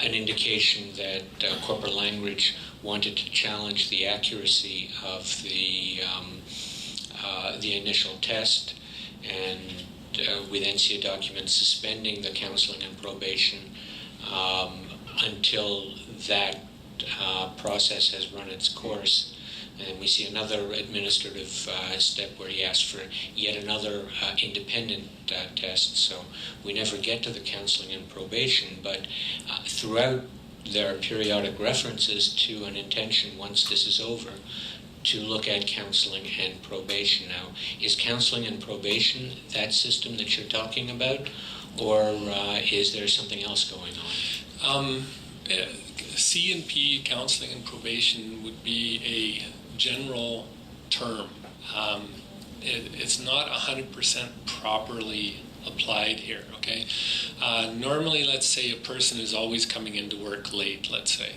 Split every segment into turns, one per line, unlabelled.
an indication that corporate language wanted to challenge the accuracy of the initial test, and we then see a document suspending the counseling and probation until that process has run its course. And we see another administrative step where he asks for yet another independent test. So we never get to the counseling and probation, but throughout there are periodic references to an intention, once this is over, to look at counseling and probation. Now, is counseling and probation that system that you're talking about, or is there something else going on?
C&P, counseling and probation, would be a general term. It's not 100% properly applied here, okay? Normally, let's say a person is always coming into work late, let's say,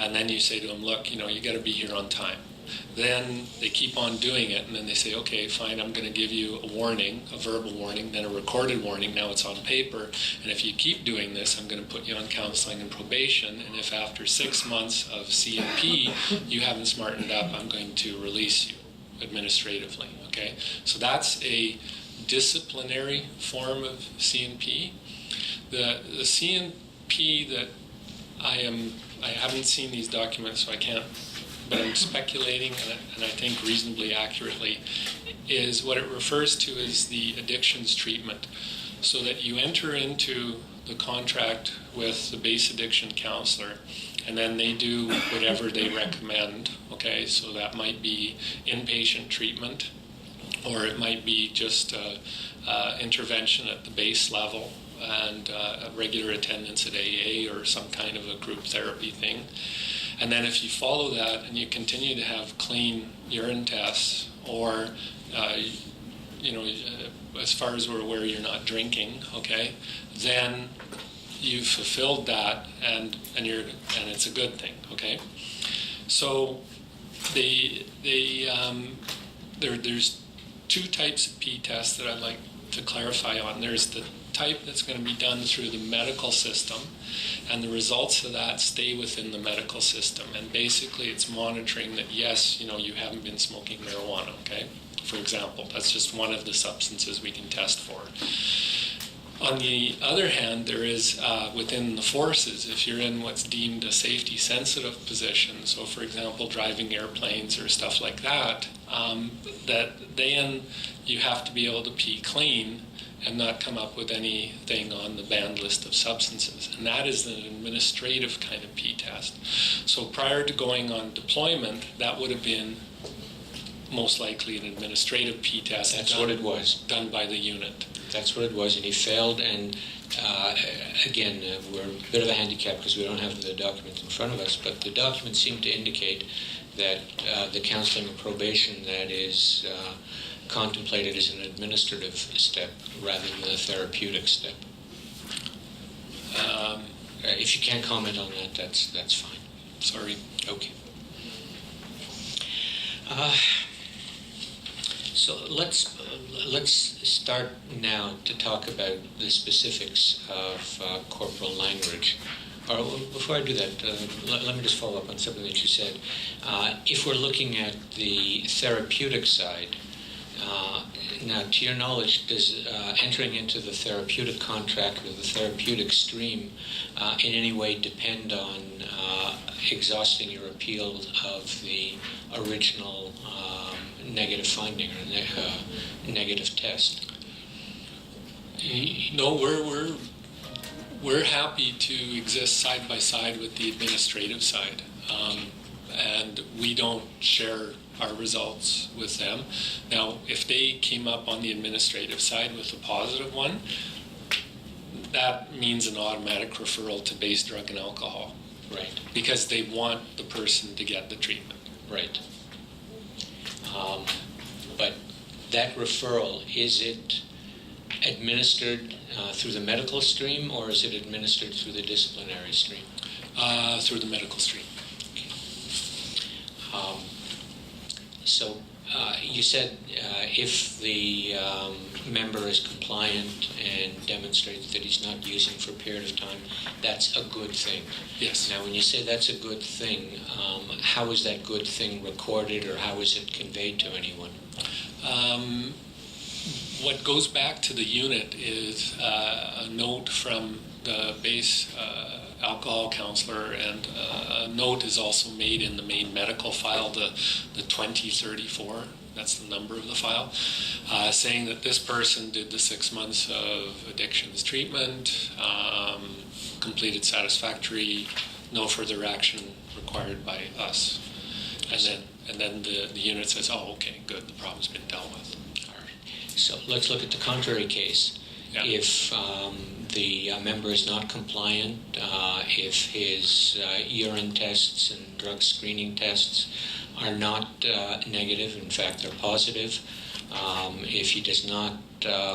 and then you say to them, look, you got to be here on time. Then they keep on doing it, and then they say, okay, fine, I'm going to give you a warning, a verbal warning, then a recorded warning, now it's on paper, and if you keep doing this, I'm going to put you on counseling and probation, and if after 6 months of C&P you haven't smartened up, I'm going to release you administratively, okay? So that's a disciplinary form of C&P. The C&P that I haven't seen these documents, so I can't, but I'm speculating, and I think reasonably accurately, is what it refers to as the addictions treatment. So that you enter into the contract with the base addiction counselor, and then they do whatever they recommend, okay? So that might be inpatient treatment, or it might be just intervention at the base level, and regular attendance at AA or some kind of a group therapy thing. And then if you follow that and you continue to have clean urine tests, or as far as we're aware, you're not drinking, okay, then you've fulfilled that, and it's a good thing, okay. So there's two types of P tests that I'd like to clarify on. There's the type that's going to be done through the medical system, and the results of that stay within the medical system, and basically it's monitoring that, yes, you haven't been smoking marijuana, okay, for example. That's just one of the substances we can test for. On the other hand, there is within the forces, if you're in what's deemed a safety sensitive position, so for example driving airplanes or stuff like that, that then you have to be able to pee clean and not come up with anything on the banned list of substances. And that is an administrative kind of P test. So prior to going on deployment, that would have been most likely an administrative P test.
That's what it was.
Done by the unit.
That's what it was, and he failed, and again, we're a bit of a handicap because we don't have the document in front of us, but the documents seem to indicate that the counseling and probation that is contemplated as an administrative step rather than a therapeutic step. If you can't comment on that, that's fine.
Sorry.
Okay. So let's start now to talk about the specifics of corporal language. Or before I do that, let me just follow up on something that you said. If we're looking at the therapeutic side, now, to your knowledge, does entering into the therapeutic contract or the therapeutic stream in any way depend on exhausting your appeal of the original negative finding or negative test?
No, we're happy to exist side by side with the administrative side, and we don't share our results with them. Now, if they came up on the administrative side with a positive one, that means an automatic referral to base drug and alcohol.
Right.
Because they want the person to get the treatment.
Right. But that referral, is it administered through the medical stream, or is it administered through the disciplinary stream?
Through the medical stream.
So You said if the member is compliant and demonstrates that he's not using for a period of time, that's a good thing.
Yes.
Now, when you say that's a good thing, how is that good thing recorded, or how is it conveyed to anyone?
What goes back to the unit is a note from the base alcohol counselor, and a note is also made in the main medical file, the 2034, that's the number of the file, saying that this person did the 6 months of addictions treatment, completed satisfactory, no further action required by us. And then the unit says, oh, okay, good, the problem's been dealt with.
So let's look at the contrary case.
Yeah.
If the member is not compliant, if his urine tests and drug screening tests are not negative, in fact they're positive, if he does not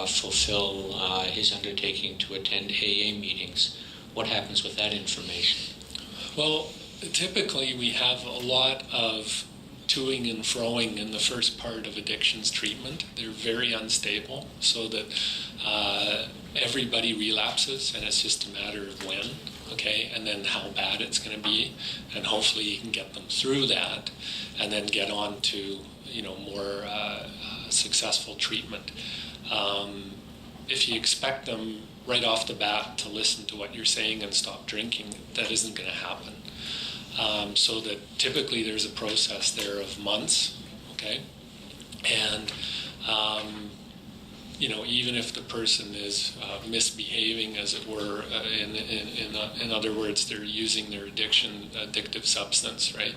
fulfill his undertaking to attend AA meetings, what happens with that information?
Well, typically we have a lot of toing and froing in the first part of addictions treatment. They're very unstable, so that everybody relapses, and it's just a matter of when, okay, and then how bad it's going to be, and hopefully you can get them through that, and then get on to more successful treatment. If you expect them right off the bat to listen to what you're saying and stop drinking, that isn't going to happen. So that typically there's a process there of months, okay? And, even if the person is misbehaving, as it were, in other words, they're using their addictive substance, right?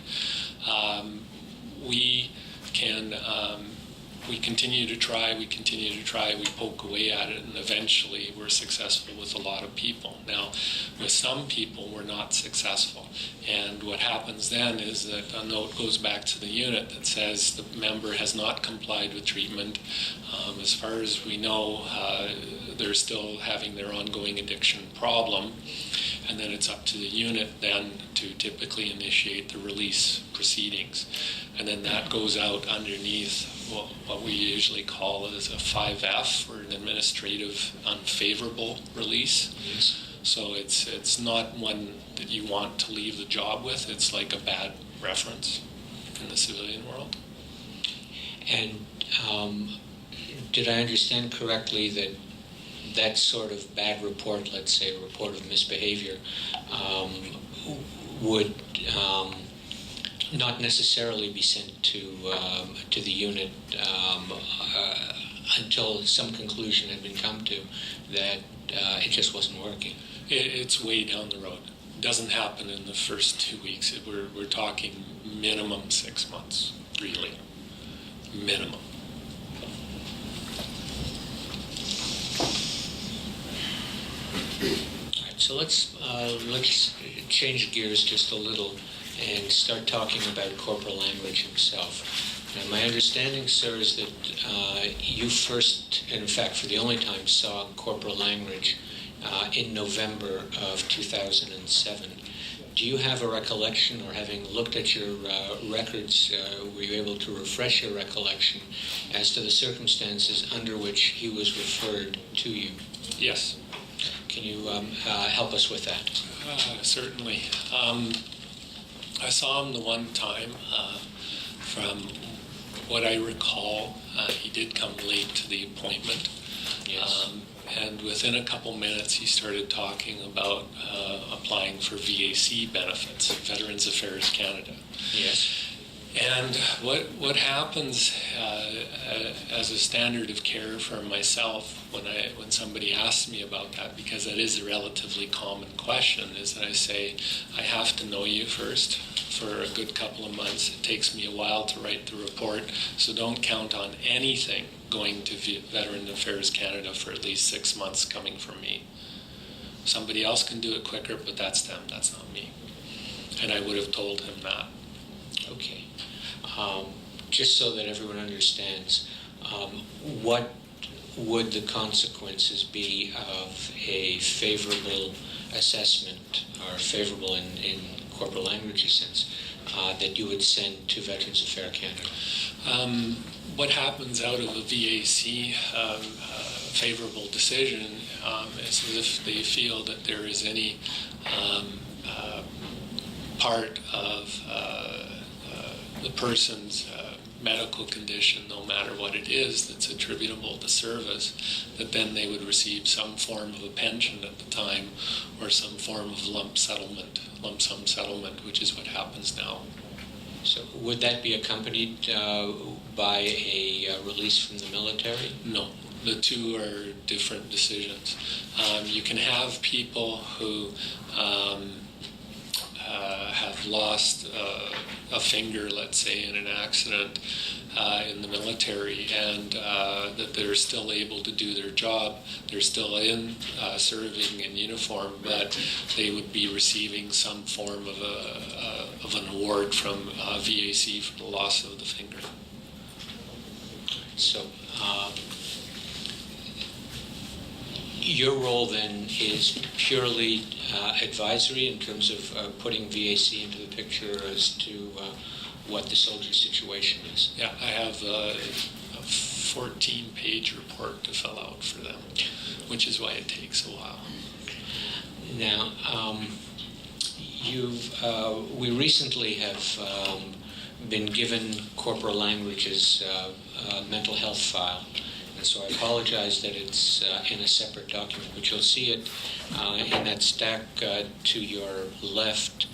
We continue to try, we poke away at it, and eventually we're successful with a lot of people. Now, with some people, we're not successful. And what happens then is that a note goes back to the unit that says the member has not complied with treatment. As far as we know, they're still having their ongoing addiction problem. And then it's up to the unit then to typically initiate the release proceedings. And then that goes out underneath what we usually call as a 5F, or an administrative unfavorable release.
Yes.
So it's not one that you want to leave the job with. It's like a bad reference in the civilian world.
And did I understand correctly that that sort of bad report, let's say a report of misbehavior, would not necessarily be sent to the unit until some conclusion had been come to that it just wasn't working?
It's way down the road. It doesn't happen in the first 2 weeks. We're talking minimum 6 months, really. Minimum.
All right, so let's change gears just a little and start talking about Corporal Langridge himself. Now, my understanding, sir, is that you first, and in fact for the only time, saw Corporal Langridge in November of 2007. Do you have a recollection, or having looked at your records, were you able to refresh your recollection as to the circumstances under which he was referred to you?
Yes.
Can you help us with that?
Certainly. I saw him the one time. From what I recall, he did come late to the appointment.
Yes.
And within a couple minutes, he started talking about applying for VAC benefits, Veterans Affairs Canada.
Yes.
And what happens as a standard of care for myself when somebody asks me about that, because that is a relatively common question, is that I say, I have to know you first for a good couple of months. It takes me a while to write the report, so don't count on anything going to Veterans Affairs Canada for at least 6 months coming from me. Somebody else can do it quicker, but that's them, that's not me. And I would have told him that.
Okay. Just so that everyone understands, what would the consequences be of a favorable assessment, or favorable in Corporal Langridge's sense, that you would send to Veterans Affairs Canada?
What happens out of a VAC favorable decision is if they feel that there is any part of the person's medical condition, no matter what it is, that's attributable to service, that then they would receive some form of a pension at the time or some form of lump sum settlement, which is what happens now.
So would that be accompanied by a release from the military?
No. The two are different decisions. You can have people who have lost a finger, let's say, in an accident in the military, and that they're still able to do their job. They're still in serving in uniform, but they would be receiving some form of an award from VAC for the loss of the finger.
So your role then is purely advisory in terms of putting VAC into the picture as to what the soldier's situation is.
Yeah, I have a 14-page report to fill out for them, which is why it takes a while.
Now, we recently have been given Corporal Langridge's mental health file. And so I apologize that it's in a separate document, but you'll see it in that stack to your left.